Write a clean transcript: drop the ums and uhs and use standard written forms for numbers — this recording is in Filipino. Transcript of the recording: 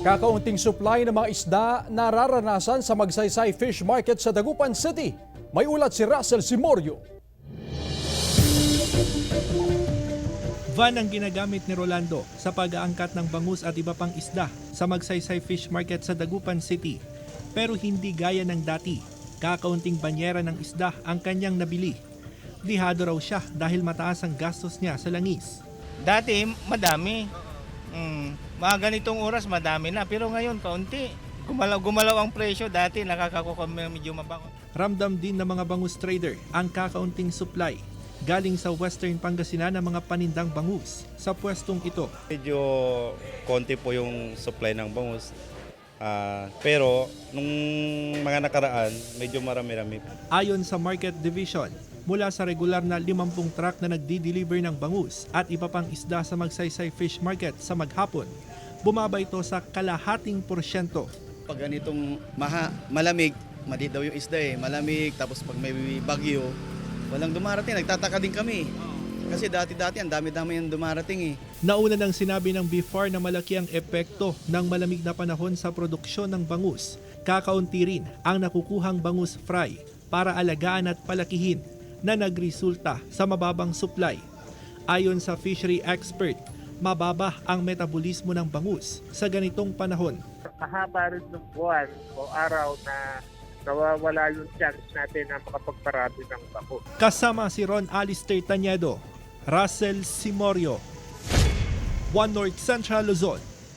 Kakaunting supply ng mga isda nararanasan sa Magsaysay Fish Market sa Dagupan City. May ulat si Russell Simorio. Van ang ginagamit ni Rolando sa pag-aangkat ng bangus at iba pang isda sa Magsaysay Fish Market sa Dagupan City. Pero hindi gaya ng dati. Kakaunting banyera ng isda ang kanyang nabili. Lihado raw siya dahil mataas ang gastos niya sa langis. Dati madami. Mga ganitong oras madami na, pero ngayon kaunti. Gumalaw ang presyo. Dati nakakakuha medyo mabango. Ramdam din ng mga bangus trader ang kakaunting supply. Galing sa Western Pangasinan ang mga panindang bangus sa pwestong ito. Medyo konti po yung supply ng bangus. Pero nung mga nakaraan, medyo marami-rami. Ayon sa Market Division, mula sa regular na 50 truck na nagdi-deliver ng bangus at iba pang isda sa Magsaysay Fish Market sa maghapon, bumaba ito sa kalahating porsyento. Pag ganitong malamig, maliit daw yung isda malamig, tapos pag may bagyo, walang dumarating. Nagtataka din kami. Kasi dati-dati ang dami-dami yung dumarating Nauna nang sinabi ng BIFAR na malaki ang epekto ng malamig na panahon sa produksyon ng bangus. Kakaunti rin ang nakukuhang bangus fry para alagaan at palakihin na nagresulta sa mababang supply. Ayon sa fishery expert, mababa ang metabolismo ng bangus sa ganitong panahon. Mahaba rin ng buwan o araw na nawawala yung chance natin na makapagparami ng bangus. Kasama si Ron Alistair Tañedo, Russell Simorio, One North Central Luzon.